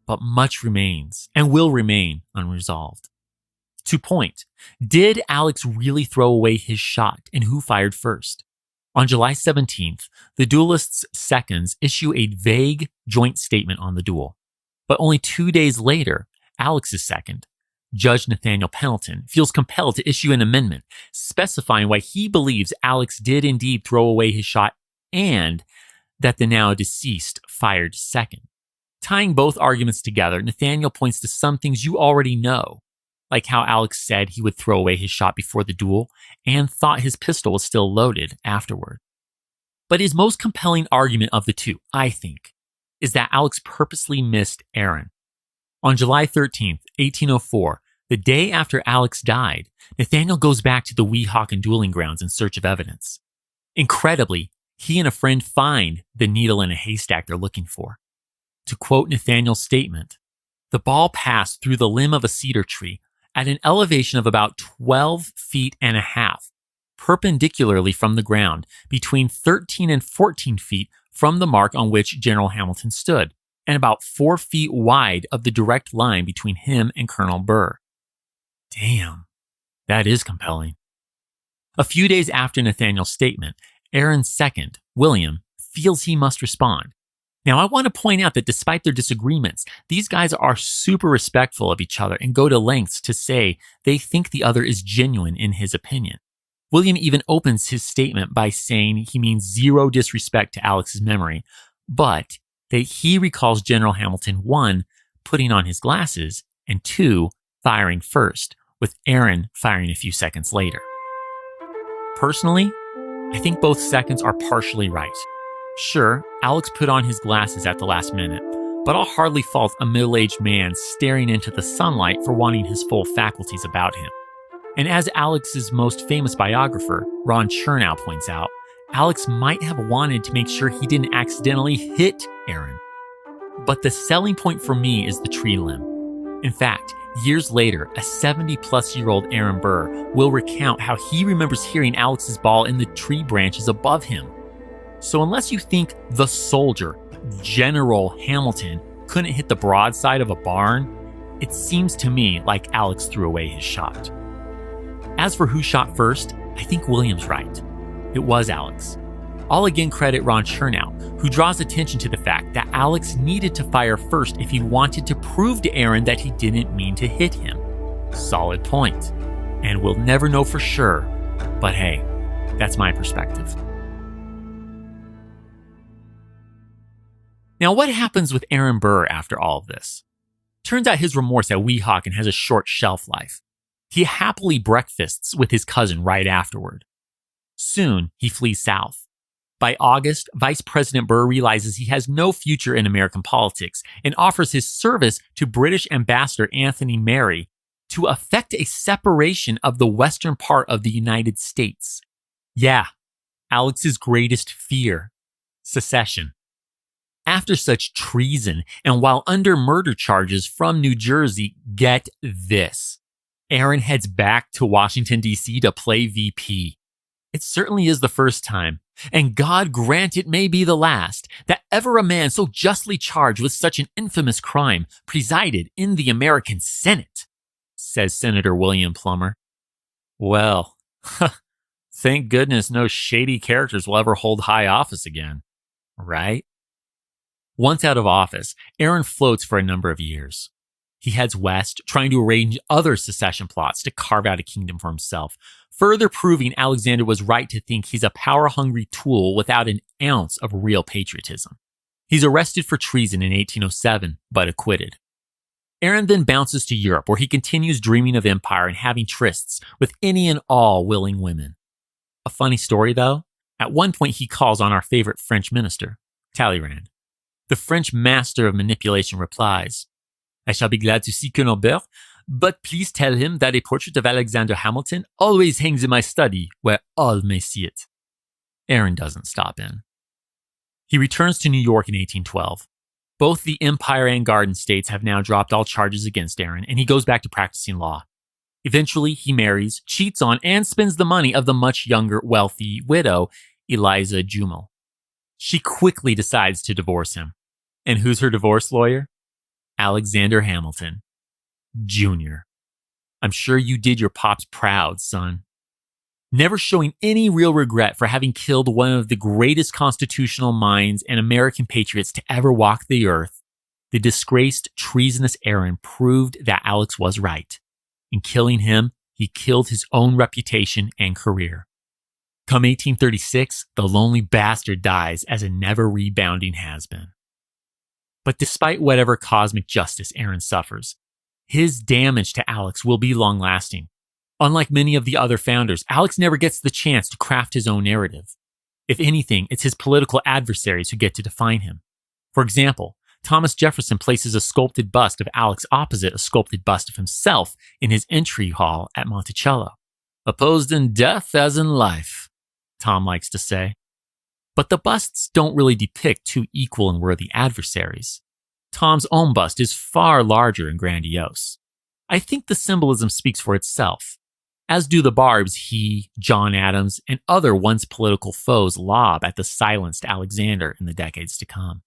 but much remains and will remain unresolved. To point, did Alex really throw away his shot, and who fired first? On July 17th, the duelists' seconds issue a vague joint statement on the duel. But only 2 days later, Alex's second, Judge Nathaniel Pendleton, feels compelled to issue an amendment specifying why he believes Alex did indeed throw away his shot and that the now deceased fired second. Tying both arguments together, Nathaniel points to some things you already know, like how Alex said he would throw away his shot before the duel and thought his pistol was still loaded afterward. But his most compelling argument of the two, I think, is that Alex purposely missed Aaron. On July 13th, 1804, the day after Alex died, Nathaniel goes back to the Weehawken dueling grounds in search of evidence. Incredibly, he and a friend find the needle in a haystack they're looking for. To quote Nathaniel's statement, the ball passed through the limb of a cedar tree at an elevation of about 12 feet and a half, perpendicularly from the ground, between 13 and 14 feet from the mark on which General Hamilton stood, and about 4 feet wide of the direct line between him and Colonel Burr. Damn, that is compelling. A few days after Nathaniel's statement, Aaron's second, William, feels he must respond. Now, I want to point out that despite their disagreements, these guys are super respectful of each other and go to lengths to say they think the other is genuine in his opinion. William even opens his statement by saying he means zero disrespect to Alex's memory, but that he recalls General Hamilton, 1, putting on his glasses, and 2, firing first, with Aaron firing a few seconds later. Personally, I think both seconds are partially right. Sure, Alex put on his glasses at the last minute, but I'll hardly fault a middle-aged man staring into the sunlight for wanting his full faculties about him. And as Alex's most famous biographer, Ron Chernow, points out, Alex might have wanted to make sure he didn't accidentally hit Aaron. But the selling point for me is the tree limb. In fact, years later, a 70-plus-year-old Aaron Burr will recount how he remembers hearing Alex's ball in the tree branches above him. So unless you think the soldier, General Hamilton, couldn't hit the broadside of a barn, it seems to me like Alex threw away his shot. As for who shot first, I think William's right. It was Alex. I'll again credit Ron Chernow, who draws attention to the fact that Alex needed to fire first if he wanted to prove to Aaron that he didn't mean to hit him. Solid point. And we'll never know for sure, but hey, that's my perspective. Now, what happens with Aaron Burr after all of this? Turns out his remorse at Weehawken has a short shelf life. He happily breakfasts with his cousin right afterward. Soon, he flees south. By August, Vice President Burr realizes he has no future in American politics and offers his service to British Ambassador Anthony Merry to effect a separation of the western part of the United States. Yeah, Alex's greatest fear, secession. After such treason, and while under murder charges from New Jersey, get this. Aaron heads back to Washington, D.C. to play VP. It certainly is the first time, and God grant it may be the last, that ever a man so justly charged with such an infamous crime presided in the American Senate, says Senator William Plummer. Well, thank goodness no shady characters will ever hold high office again, right? Once out of office, Aaron floats for a number of years. He heads west, trying to arrange other secession plots to carve out a kingdom for himself, further proving Alexander was right to think he's a power-hungry tool without an ounce of real patriotism. He's arrested for treason in 1807, but acquitted. Aaron then bounces to Europe, where he continues dreaming of empire and having trysts with any and all willing women. A funny story, though, at one point he calls on our favorite French minister, Talleyrand. The French master of manipulation replies, I shall be glad to see Colonel Burr, but please tell him that a portrait of Alexander Hamilton always hangs in my study where all may see it. Aaron doesn't stop in. He returns to New York in 1812. Both the Empire and Garden States have now dropped all charges against Aaron, and he goes back to practicing law. Eventually, he marries, cheats on, and spends the money of the much younger, wealthy widow, Eliza Jumel. She quickly decides to divorce him. And who's her divorce lawyer? Alexander Hamilton, Jr. I'm sure you did your pops proud, son. never showing any real regret for having killed one of the greatest constitutional minds and American patriots to ever walk the earth. The disgraced, treasonous Aaron proved that Alex was right. In killing him, he killed his own reputation and career. Come 1836, the lonely bastard dies as a never rebounding has-been. But despite whatever cosmic justice Aaron suffers, his damage to Alex will be long-lasting. Unlike many of the other founders, Alex never gets the chance to craft his own narrative. If anything, it's his political adversaries who get to define him. For example, Thomas Jefferson places a sculpted bust of Alex opposite a sculpted bust of himself in his entry hall at Monticello. Opposed in death as in life, Tom likes to say. But the busts don't really depict two equal and worthy adversaries. Tom's own bust is far larger and grandiose. I think the symbolism speaks for itself, as do the barbs he, John Adams, and other once political foes lob at the silenced Alexander in the decades to come.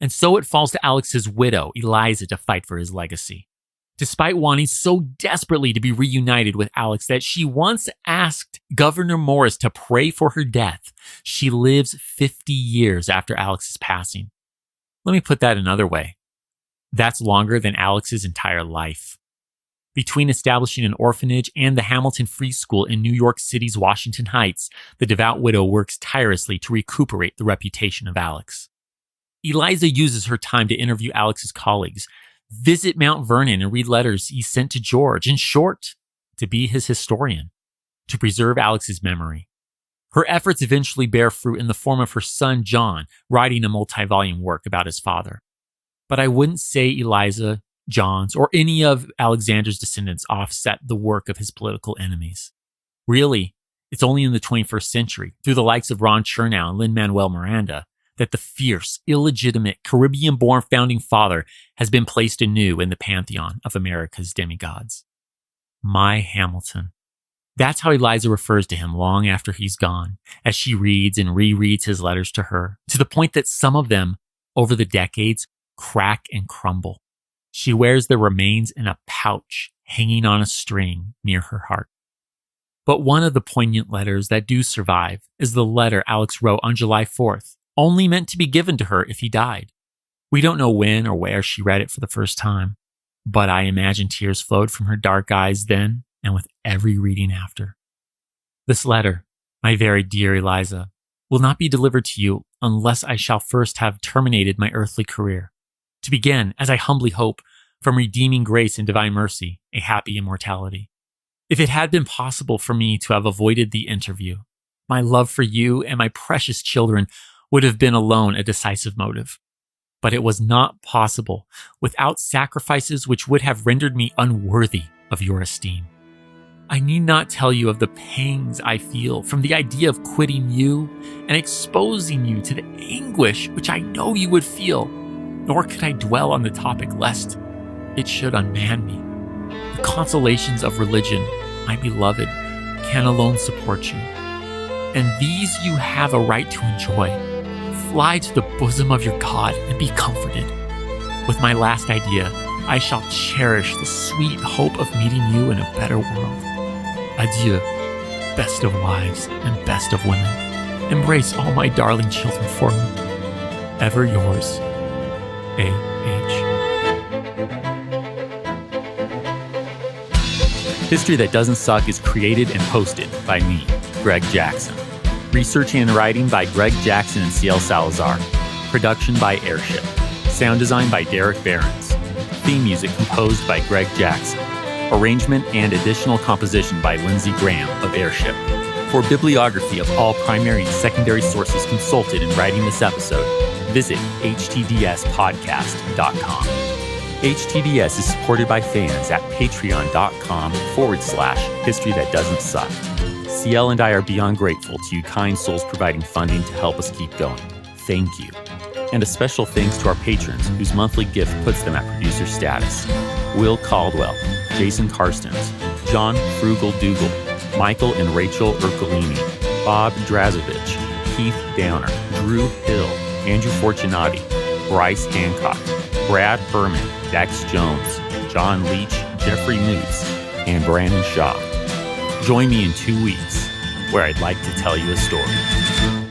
And so it falls to Alex's widow, Eliza, to fight for his legacy. Despite wanting so desperately to be reunited with Alex that she once asked Governor Morris to pray for her death, she lives 50 years after Alex's passing. Let me put that another way. That's longer than Alex's entire life. Between establishing an orphanage and the Hamilton Free School in New York City's Washington Heights, the devout widow works tirelessly to recuperate the reputation of Alex. Eliza uses her time to interview Alex's colleagues, visit Mount Vernon and read letters he sent to George, in short, to be his historian, to preserve Alex's memory. Her efforts eventually bear fruit in the form of her son John writing a multi-volume work about his father. But I wouldn't say Eliza, John's, or any of Alexander's descendants offset the work of his political enemies. Really, it's only in the 21st century, through the likes of Ron Chernow and Lin-Manuel Miranda, that the fierce, illegitimate, Caribbean-born founding father has been placed anew in the pantheon of America's demigods. My Hamilton. That's how Eliza refers to him long after he's gone, as she reads and rereads his letters to her, to the point that some of them, over the decades, crack and crumble. She wears their remains in a pouch hanging on a string near her heart. But one of the poignant letters that do survive is the letter Alex wrote on July 4th, only meant to be given to her if he died. We don't know when or where she read it for the first time, but I imagine tears flowed from her dark eyes then and with every reading after. This letter, my very dear Eliza, will not be delivered to you unless I shall first have terminated my earthly career, to begin, as I humbly hope, from redeeming grace and divine mercy, a happy immortality. If it had been possible for me to have avoided the interview, my love for you and my precious children would have been alone a decisive motive. But it was not possible without sacrifices which would have rendered me unworthy of your esteem. I need not tell you of the pangs I feel from the idea of quitting you and exposing you to the anguish which I know you would feel, nor could I dwell on the topic lest it should unman me. The consolations of religion, my beloved, can alone support you, and these you have a right to enjoy. Fly to the bosom of your God and be comforted. With my last idea, I shall cherish the sweet hope of meeting you in a better world. Adieu, best of wives and best of women. Embrace all my darling children for me. Ever yours, A.H. History That Doesn't Suck is created and hosted by me, Greg Jackson. Research and writing by Greg Jackson and C.L. Salazar. Production by Airship. Sound design by Derek Behrens. Theme music composed by Greg Jackson. Arrangement and additional composition by Lindsey Graham of Airship. For bibliography of all primary and secondary sources consulted in writing this episode, visit htdspodcast.com. HTDS is supported by fans at patreon.com/history that doesn't suck. CL and I are beyond grateful to you kind souls providing funding to help us keep going. Thank you. And a special thanks to our patrons whose monthly gift puts them at producer status. Will Caldwell, Jason Karstens, John Frugal Dougal, Michael and Rachel Ercolini, Bob Drazovich, Keith Downer, Drew Hill, Andrew Fortunati, Bryce Hancock, Brad Herman, Dax Jones, John Leach, Jeffrey Newts, and Brandon Shaw. Join me in 2 weeks where I'd like to tell you a story.